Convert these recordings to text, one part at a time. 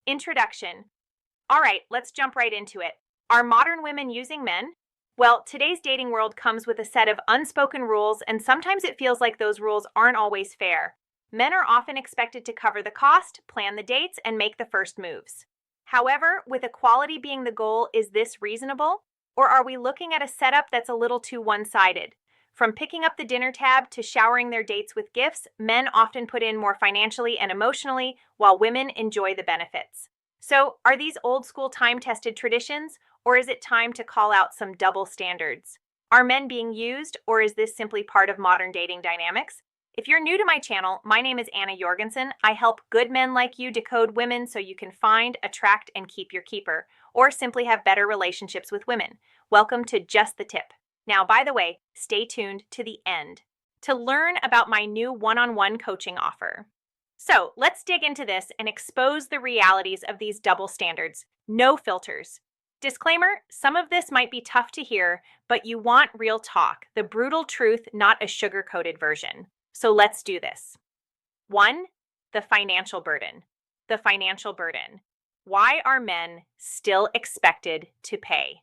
Introduction. All right, let's jump right into it. Are modern women using men? Well, today's dating world comes with a set of unspoken rules, and sometimes it feels like those rules aren't always fair. Men are often expected to cover the cost, plan the dates, and make the first moves. However, with equality being the goal, is this reasonable? Or are we looking at a setup that's a little too one-sided? From picking up the dinner tab to showering their dates with gifts, men often put in more financially and emotionally, while women enjoy the benefits. So, are these old school time-tested traditions, or is it time to call out some double standards? Are men being used, or is this simply part of modern dating dynamics? If you're new to my channel, my name is Anna Jorgensen. I help good men like you decode women so you can find, attract, and keep your keeper, or simply have better relationships with women. Welcome to Just the Tip. Now, by the way, stay tuned to the end to learn about my new one-on-one coaching offer. So let's dig into this and expose the realities of these double standards. No filters. Disclaimer, some of this might be tough to hear, but you want real talk, the brutal truth, not a sugar-coated version. So let's do this. 1. The financial burden. The financial burden. Why are men still expected to pay?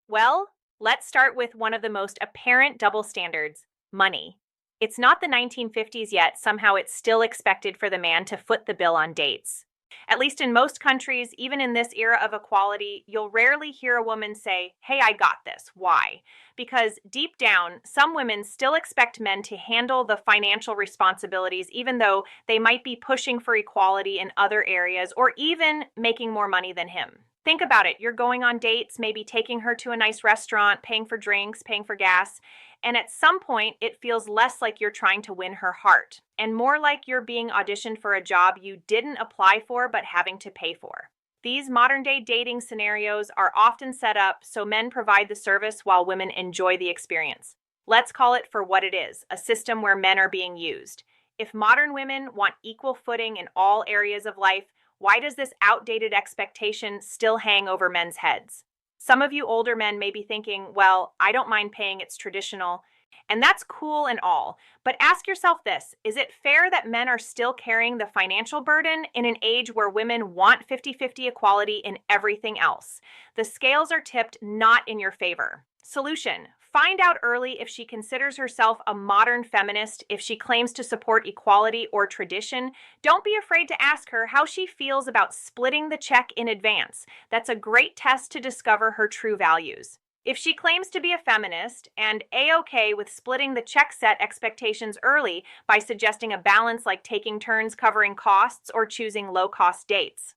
Well, let's start with one of the most apparent double standards, money. It's not the 1950s yet, somehow it's still expected for the man to foot the bill on dates. At least in most countries, even in this era of equality, you'll rarely hear a woman say, "Hey, I got this." Why? Because deep down, some women still expect men to handle the financial responsibilities, even though they might be pushing for equality in other areas or even making more money than him. Think about it. You're going on dates, maybe taking her to a nice restaurant, paying for drinks, paying for gas. And at some point, it feels less like you're trying to win her heart and more like you're being auditioned for a job you didn't apply for but having to pay for. These modern-day dating scenarios are often set up so men provide the service while women enjoy the experience. Let's call it for what it is, a system where men are being used. If modern women want equal footing in all areas of life, why does this outdated expectation still hang over men's heads? Some of you older men may be thinking, well, I don't mind paying, it's traditional. And that's cool and all. But ask yourself this, is it fair that men are still carrying the financial burden in an age where women want 50-50 equality in everything else? The scales are tipped not in your favor. Solution. Find out early if she considers herself a modern feminist, if she claims to support equality or tradition. Don't be afraid to ask her how she feels about splitting the check in advance. That's a great test to discover her true values. If she claims to be a feminist and A-okay with splitting the check set expectations early by suggesting a balance like taking turns covering costs or choosing low-cost dates.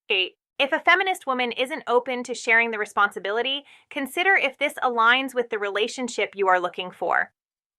8. If a feminist woman isn't open to sharing the responsibility, consider if this aligns with the relationship you are looking for.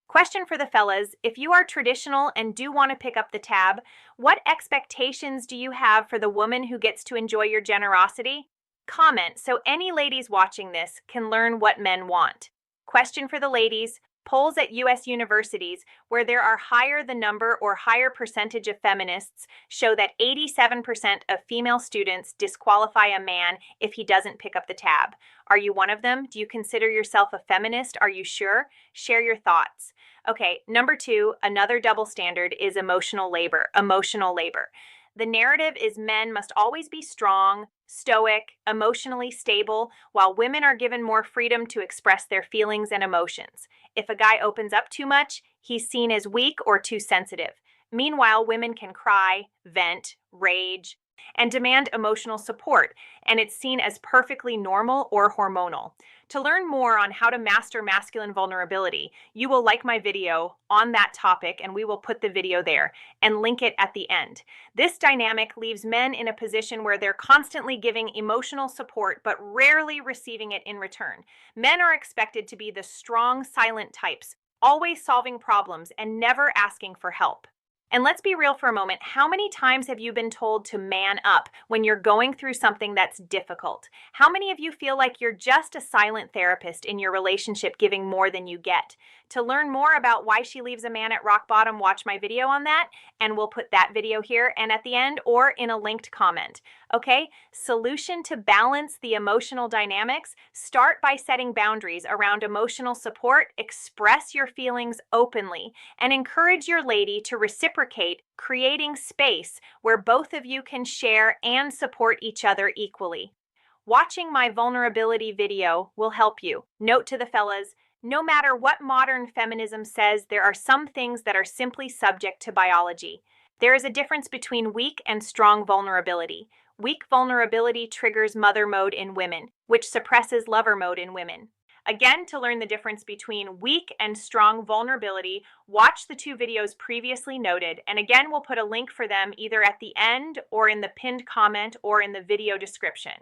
Question for the fellas, if you are traditional and do want to pick up the tab, what expectations do you have for the woman who gets to enjoy your generosity? Comment so any ladies watching this can learn what men want. Question for the ladies, polls at U.S. universities where there are higher the number or higher percentage of feminists show that 87% of female students disqualify a man if he doesn't pick up the tab. Are you one of them? Do you consider yourself a feminist? Are you sure? Share your thoughts. Okay, number 2, another double standard is emotional labor. Emotional labor. The narrative is men must always be strong, stoic, emotionally stable, while women are given more freedom to express their feelings and emotions. If a guy opens up too much, he's seen as weak or too sensitive. Meanwhile, women can cry, vent, rage, and demand emotional support, and it's seen as perfectly normal or hormonal. To learn more on how to master masculine vulnerability, you will like my video on that topic, and we will put the video there and link it at the end. This dynamic leaves men in a position where they're constantly giving emotional support but rarely receiving it in return. Men are expected to be the strong, silent types, always solving problems and never asking for help. And let's be real for a moment. How many times have you been told to man up when you're going through something that's difficult? How many of you feel like you're just a silent therapist in your relationship giving more than you get? To learn more about why she leaves a man at rock bottom, watch my video on that, and we'll put that video here and at the end or in a linked comment. Okay, solution to balance the emotional dynamics: start by setting boundaries around emotional support, express your feelings openly, and encourage your lady to reciprocate, creating space where both of you can share and support each other equally. Watching my vulnerability video will help you. Note to the fellas: no matter what modern feminism says, there are some things that are simply subject to biology. There is a difference between weak and strong vulnerability. Weak vulnerability triggers mother mode in women, which suppresses lover mode in women. Again, to learn the difference between weak and strong vulnerability, watch the two videos previously noted, and again, we'll put a link for them either at the end or in the pinned comment or in the video description.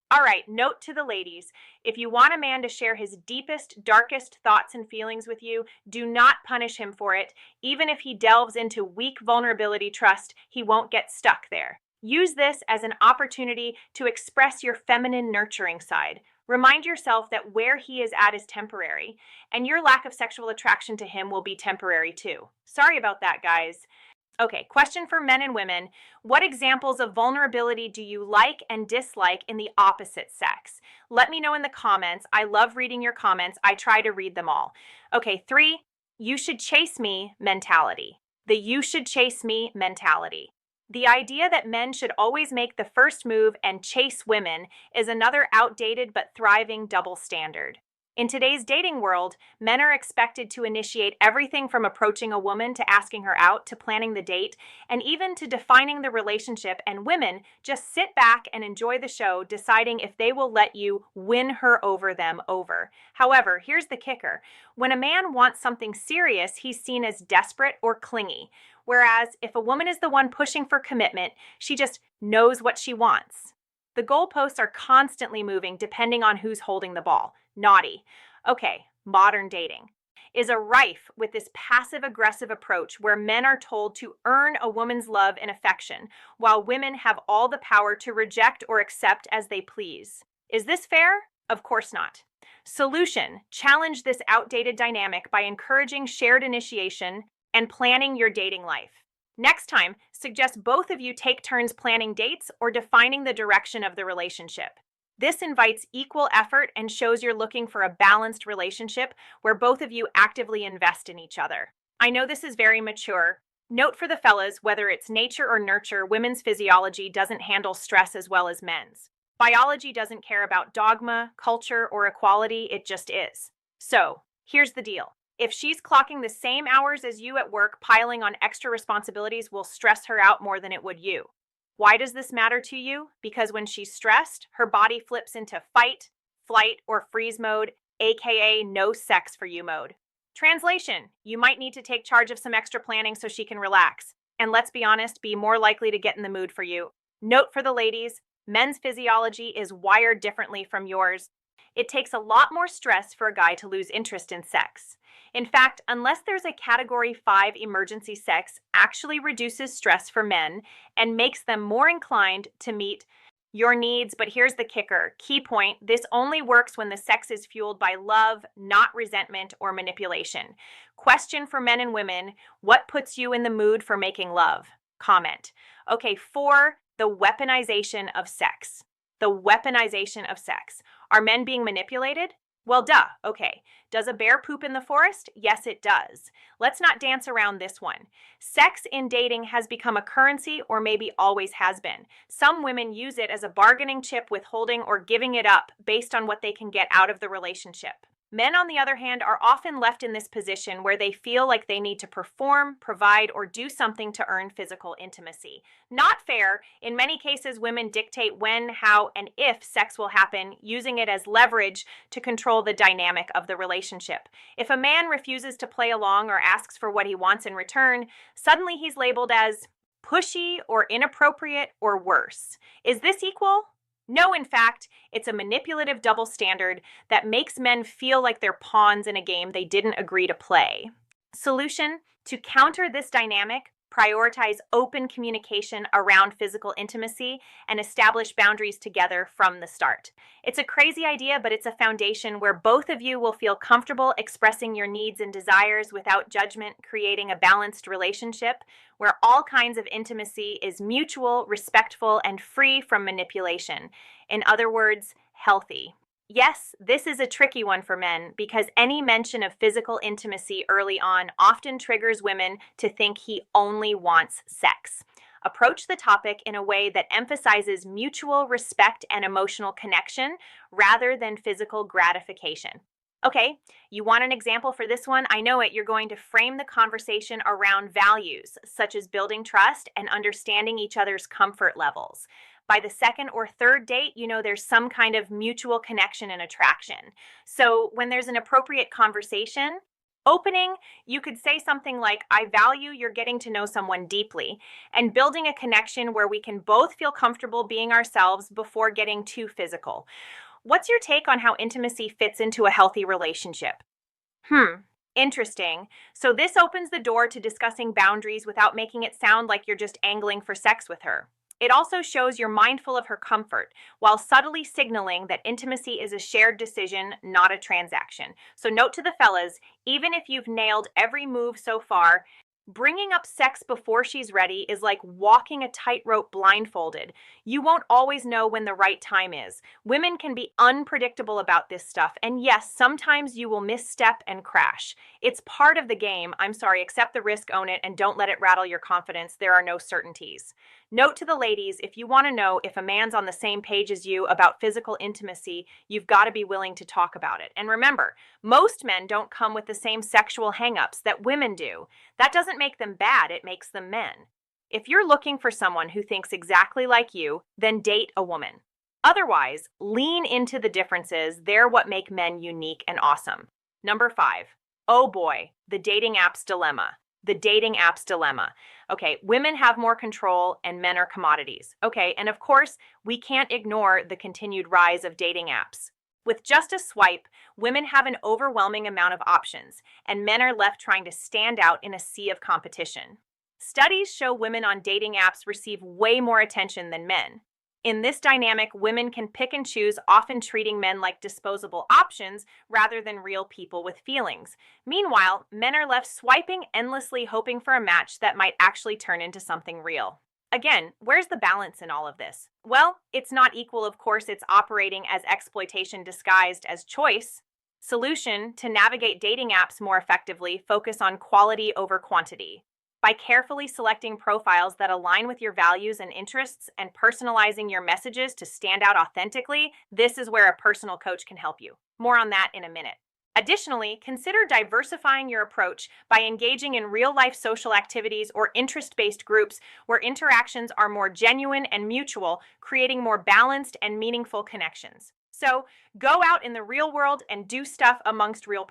All right, note to the ladies: if you want a man to share his deepest, darkest thoughts and feelings with you, do not punish him for it. Even if he delves into weak vulnerability trust, he won't get stuck there. Use this as an opportunity to express your feminine nurturing side. Remind yourself that where he is at is temporary, and your lack of sexual attraction to him will be temporary too. Sorry about that, guys. Okay, question for men and women: what examples of vulnerability do you like and dislike in the opposite sex? Let me know in the comments. I love reading your comments. I try to read them all. Okay, 3, you should chase me mentality. The you should chase me mentality. The idea that men should always make the first move and chase women is another outdated but thriving double standard. In today's dating world, men are expected to initiate everything from approaching a woman to asking her out to planning the date and even to defining the relationship, and women just sit back and enjoy the show, deciding if they will let you win her over them over. However, here's the kicker: when a man wants something serious, he's seen as desperate or clingy. Whereas if a woman is the one pushing for commitment, she just knows what she wants. The goalposts are constantly moving depending on who's holding the ball. Naughty. Okay, modern dating is rife with this passive-aggressive approach where men are told to earn a woman's love and affection, while women have all the power to reject or accept as they please. Is this fair? Of course not. Solution: challenge this outdated dynamic by encouraging shared initiation and planning your dating life. Next time, suggest both of you take turns planning dates or defining the direction of the relationship. This invites equal effort and shows you're looking for a balanced relationship where both of you actively invest in each other. I know this is very mature. Note for the fellas: whether it's nature or nurture, women's physiology doesn't handle stress as well as men's. Biology doesn't care about dogma, culture, or equality, it just is. So, here's the deal. If she's clocking the same hours as you at work, piling on extra responsibilities will stress her out more than it would you. Why does this matter to you? Because when she's stressed, her body flips into fight, flight, or freeze mode, aka no sex for you mode. Translation: you might need to take charge of some extra planning so she can relax. And let's be honest, be more likely to get in the mood for you. Note for the ladies: men's physiology is wired differently from yours. It takes a lot more stress for a guy to lose interest in sex. In fact, unless there's a Category 5 emergency, sex actually reduces stress for men and makes them more inclined to meet your needs. But here's the kicker. Key point: this only works when the sex is fueled by love, not resentment or manipulation. Question for men and women: what puts you in the mood for making love? Comment. Okay, 4, the weaponization of sex. The weaponization of sex. Are men being manipulated? Well, duh. Okay. Does a bear poop in the forest? Yes, it does. Let's not dance around this one. Sex in dating has become a currency, or maybe always has been. Some women use it as a bargaining chip, withholding or giving it up based on what they can get out of the relationship. Men, on the other hand, are often left in this position where they feel like they need to perform, provide, or do something to earn physical intimacy. Not fair. In many cases, women dictate when, how, and if sex will happen, using it as leverage to control the dynamic of the relationship. If a man refuses to play along or asks for what he wants in return, suddenly he's labeled as pushy or inappropriate or worse. Is this equal? No, in fact, it's a manipulative double standard that makes men feel like they're pawns in a game they didn't agree to play. Solution: to counter this dynamic, Prioritize open communication around physical intimacy and establish boundaries together from the start. It's a crazy idea, but it's a foundation where both of you will feel comfortable expressing your needs and desires without judgment, creating a balanced relationship where all kinds of intimacy is mutual, respectful, and free from manipulation. In other words, healthy. Yes, this is a tricky one for men because any mention of physical intimacy early on often triggers women to think he only wants sex. Approach the topic in a way that emphasizes mutual respect and emotional connection rather than physical gratification. Okay, you want an example for this one? I know it. You're going to frame the conversation around values, such as building trust and understanding each other's comfort levels. By the second or third date, there's some kind of mutual connection and attraction. So when there's an appropriate conversation, opening, you could say something like, I value your getting to know someone deeply, and building a connection where we can both feel comfortable being ourselves before getting too physical. What's your take on how intimacy fits into a healthy relationship? Interesting. So this opens the door to discussing boundaries without making it sound like you're just angling for sex with her. It also shows you're mindful of her comfort, while subtly signaling that intimacy is a shared decision, not a transaction. So note to the fellas, even if you've nailed every move so far, bringing up sex before she's ready is like walking a tightrope blindfolded. You won't always know when the right time is. Women can be unpredictable about this stuff, and yes, sometimes you will misstep and crash. It's part of the game. I'm sorry, accept the risk, own it, and don't let it rattle your confidence. There are no certainties. Note to the ladies, if you want to know if a man's on the same page as you about physical intimacy, you've got to be willing to talk about it. And remember, most men don't come with the same sexual hangups that women do. That doesn't make them bad, it makes them men. If you're looking for someone who thinks exactly like you, then date a woman. Otherwise, lean into the differences. They're what make men unique and awesome. Number 5. Oh boy, the dating apps dilemma. The dating apps dilemma. Okay, women have more control and men are commodities. Okay, and of course, we can't ignore the continued rise of dating apps. With just a swipe, women have an overwhelming amount of options, and men are left trying to stand out in a sea of competition. Studies show women on dating apps receive way more attention than men. In this dynamic, women can pick and choose, often treating men like disposable options rather than real people with feelings. Meanwhile, men are left swiping endlessly, hoping for a match that might actually turn into something real. Again, where's the balance in all of this? Well, it's not equal, of course. It's operating as exploitation disguised as choice. Solution: to navigate dating apps more effectively, focus on quality over quantity. By carefully selecting profiles that align with your values and interests and personalizing your messages to stand out authentically, this is where a personal coach can help you. More on that in a minute. Additionally, consider diversifying your approach by engaging in real-life social activities or interest-based groups where interactions are more genuine and mutual, creating more balanced and meaningful connections. So, go out in the real world and do stuff amongst real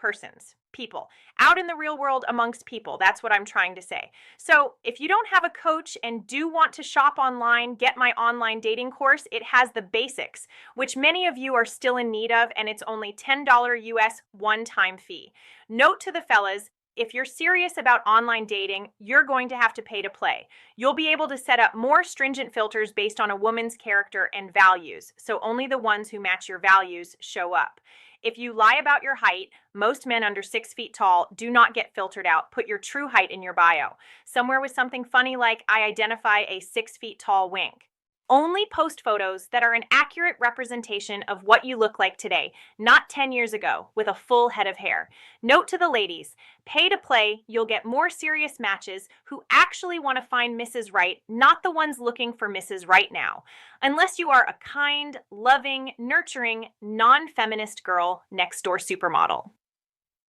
people. Out in the real world amongst people. That's what I'm trying to say. So, if you don't have a coach and do want to shop online, get my online dating course. It has the basics, which many of you are still in need of, and it's only $10 US one-time fee. Note to the fellas, if you're serious about online dating, you're going to have to pay to play. You'll be able to set up more stringent filters based on a woman's character and values, so only the ones who match your values show up. If you lie about your height, most men under 6 feet tall do not get filtered out. Put your true height in your bio. Somewhere with something funny like, I identify a 6 feet tall wink. Only post photos that are an accurate representation of what you look like today, not 10 years ago, with a full head of hair. Note to the ladies, pay to play, you'll get more serious matches who actually want to find Mrs. Right, not the ones looking for Mrs. Right now. Unless you are a kind, loving, nurturing, non-feminist girl next door supermodel.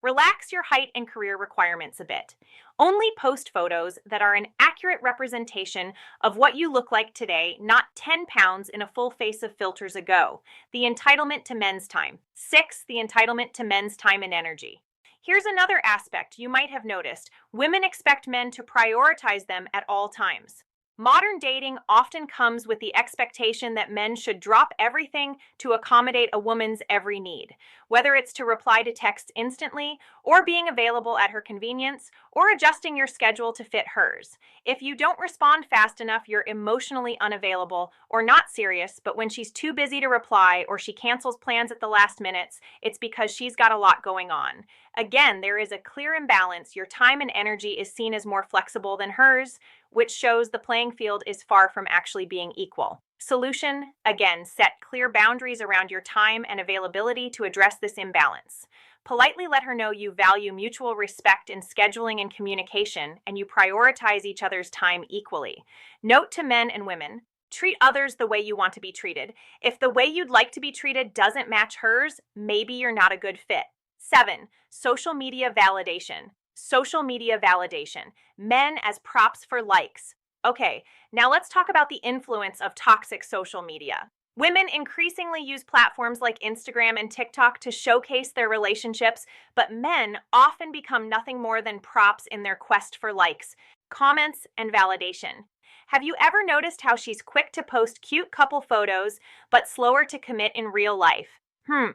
Relax your height and career requirements a bit. Only post photos that are an accurate representation of what you look like today, not 10 pounds in a full face of filters ago. The entitlement to men's time. 6, the entitlement to men's time and energy. Here's another aspect you might have noticed. Women expect men to prioritize them at all times. Modern dating often comes with the expectation that men should drop everything to accommodate a woman's every need, whether it's to reply to texts instantly, or being available at her convenience, or adjusting your schedule to fit hers. If you don't respond fast enough, you're emotionally unavailable or not serious, but when she's too busy to reply or she cancels plans at the last minutes, it's because she's got a lot going on. Again, there is a clear imbalance. Your time and energy is seen as more flexible than hers, which shows the playing field is far from actually being equal. Solution, again, set clear boundaries around your time and availability to address this imbalance. Politely let her know you value mutual respect in scheduling and communication, and you prioritize each other's time equally. Note to men and women, treat others the way you want to be treated. If the way you'd like to be treated doesn't match hers, maybe you're not a good fit. 7. Social media validation. Social media validation. Men as props for likes. Okay, now let's talk about the influence of toxic social media. Women increasingly use platforms like Instagram and TikTok to showcase their relationships, but men often become nothing more than props in their quest for likes, comments, and validation. Have you ever noticed how she's quick to post cute couple photos, but slower to commit in real life?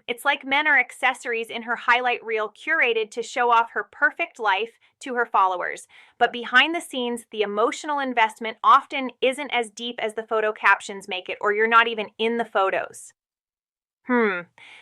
It's like men are accessories in her highlight reel curated to show off her perfect life to her followers. But behind the scenes, the emotional investment often isn't as deep as the photo captions make it, or you're not even in the photos.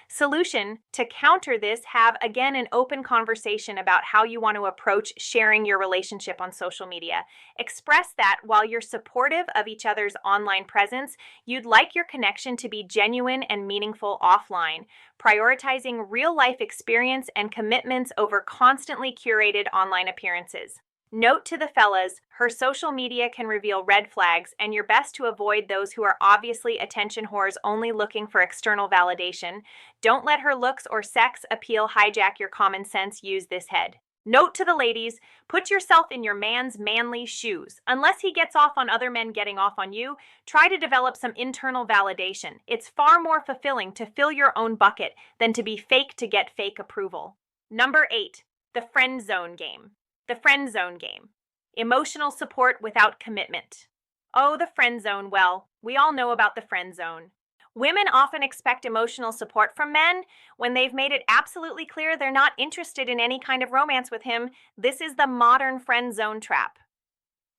Solution to counter this, have again an open conversation about how you want to approach sharing your relationship on social media. Express that while you're supportive of each other's online presence, you'd like your connection to be genuine and meaningful offline, prioritizing real life experience and commitments over constantly curated online appearances. Note to the fellas, her social media can reveal red flags, and you're best to avoid those who are obviously attention whores only looking for external validation. Don't let her looks or sex appeal hijack your common sense. Use this head. Note to the ladies, put yourself in your man's manly shoes. Unless he gets off on other men getting off on you, try to develop some internal validation. It's far more fulfilling to fill your own bucket than to be fake to get fake approval. Number 8, the friend zone game. The friend zone game. Emotional support without commitment. Oh, the friend zone. Well, we all know about the friend zone. Women often expect emotional support from men when they've made it absolutely clear they're not interested in any kind of romance with him. This is the modern friend zone trap.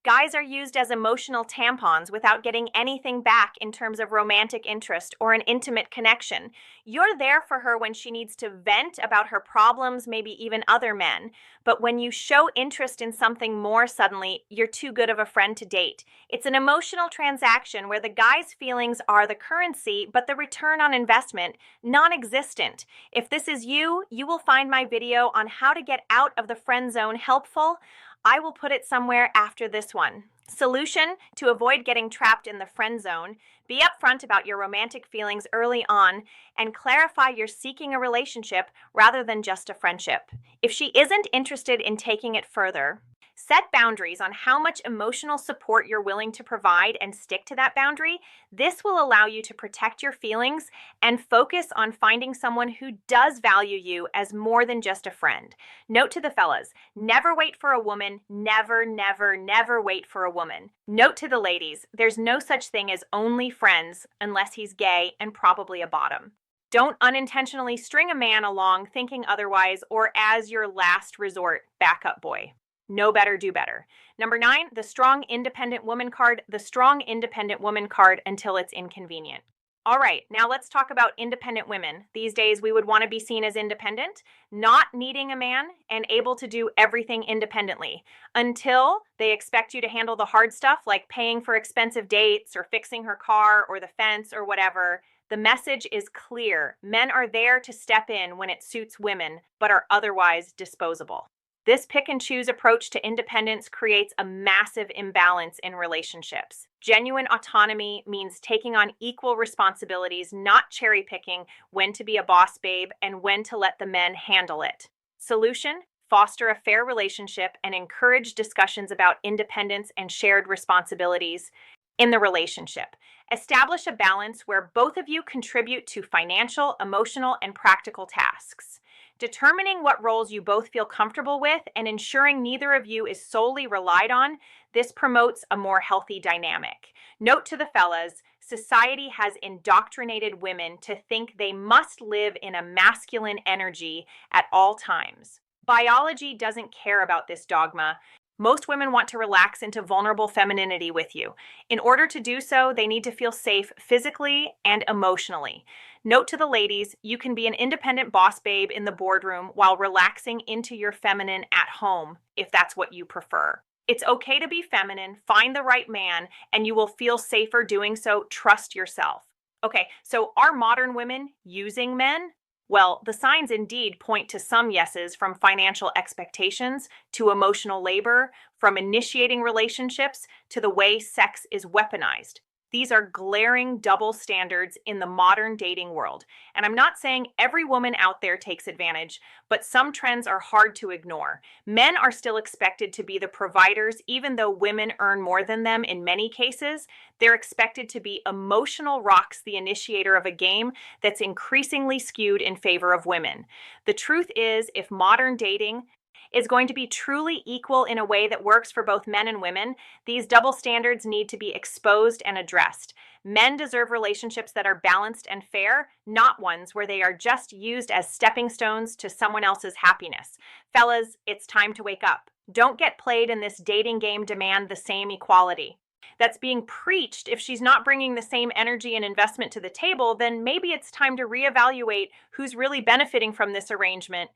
Guys are used as emotional tampons without getting anything back in terms of romantic interest or an intimate connection. You're there for her when she needs to vent about her problems, maybe even other men. But when you show interest in something more suddenly, you're too good of a friend to date. It's an emotional transaction where the guy's feelings are the currency, but the return on investment, non-existent. If this is you, you will find my video on how to get out of the friend zone helpful. I will put it somewhere after this one. Solution to avoid getting trapped in the friend zone: be upfront about your romantic feelings early on and clarify you're seeking a relationship rather than just a friendship. If she isn't interested in taking it further, set boundaries on how much emotional support you're willing to provide and stick to that boundary. This will allow you to protect your feelings and focus on finding someone who does value you as more than just a friend. Note to the fellas, never wait for a woman. Never, never, never wait for a woman. Note to the ladies, there's no such thing as only friends unless he's gay and probably a bottom. Don't unintentionally string a man along thinking otherwise or as your last resort backup boy. Know better, do better. Number 9, the strong independent woman card. The strong independent woman card until it's inconvenient. All right, now let's talk about independent women. These days, we would want to be seen as independent, not needing a man, and able to do everything independently until they expect you to handle the hard stuff like paying for expensive dates or fixing her car or the fence or whatever. The message is clear. Men are there to step in when it suits women, but are otherwise disposable. This pick-and-choose approach to independence creates a massive imbalance in relationships. Genuine autonomy means taking on equal responsibilities, not cherry-picking when to be a boss babe and when to let the men handle it. Solution: foster a fair relationship and encourage discussions about independence and shared responsibilities in the relationship. Establish a balance where both of you contribute to financial, emotional, and practical tasks. Determining what roles you both feel comfortable with and ensuring neither of you is solely relied on, this promotes a more healthy dynamic. Note to the fellas, society has indoctrinated women to think they must live in a masculine energy at all times. Biology doesn't care about this dogma. Most women want to relax into vulnerable femininity with you. In order to do so, they need to feel safe physically and emotionally. Note to the ladies, you can be an independent boss babe in the boardroom while relaxing into your feminine at home, if that's what you prefer. It's okay to be feminine, find the right man, and you will feel safer doing so. Trust yourself. Okay, so are modern women using men? Well, the signs indeed point to some yeses, from financial expectations to emotional labor, from initiating relationships to the way sex is weaponized. These are glaring double standards in the modern dating world. And I'm not saying every woman out there takes advantage, but some trends are hard to ignore. Men are still expected to be the providers, even though women earn more than them in many cases. They're expected to be emotional rocks, the initiator of a game that's increasingly skewed in favor of women. The truth is, if modern dating is going to be truly equal in a way that works for both men and women, these double standards need to be exposed and addressed. Men deserve relationships that are balanced and fair, not ones where they are just used as stepping stones to someone else's happiness. Fellas, it's time to wake up. Don't get played in this dating game. Demand the same equality that's being preached. If she's not bringing the same energy and investment to the table, then maybe it's time to reevaluate who's really benefiting from this arrangement.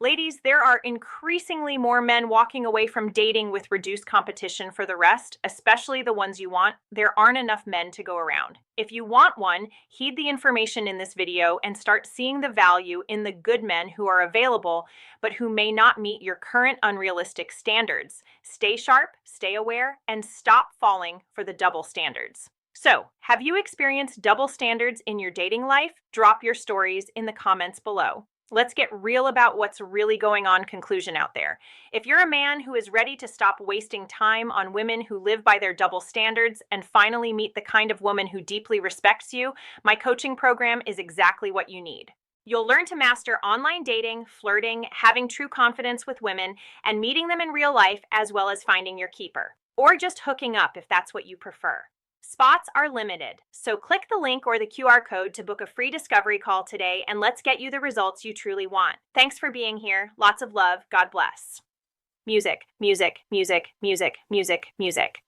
Ladies, there are increasingly more men walking away from dating with reduced competition for the rest, especially the ones you want. There aren't enough men to go around. If you want one, heed the information in this video and start seeing the value in the good men who are available, but who may not meet your current unrealistic standards. Stay sharp, stay aware, and stop falling for the double standards. So, have you experienced double standards in your dating life? Drop your stories in the comments below. Let's get real about what's really going on. Conclusion out there. If you're a man who is ready to stop wasting time on women who live by their double standards and finally meet the kind of woman who deeply respects you, my coaching program is exactly what you need. You'll learn to master online dating, flirting, having true confidence with women, and meeting them in real life, as well as finding your keeper. Or just hooking up if that's what you prefer. Spots are limited, so click the link or the QR code to book a free discovery call today, and let's get you the results you truly want. Thanks for being here. Lots of love. God bless. Music, music, music, music, music, music.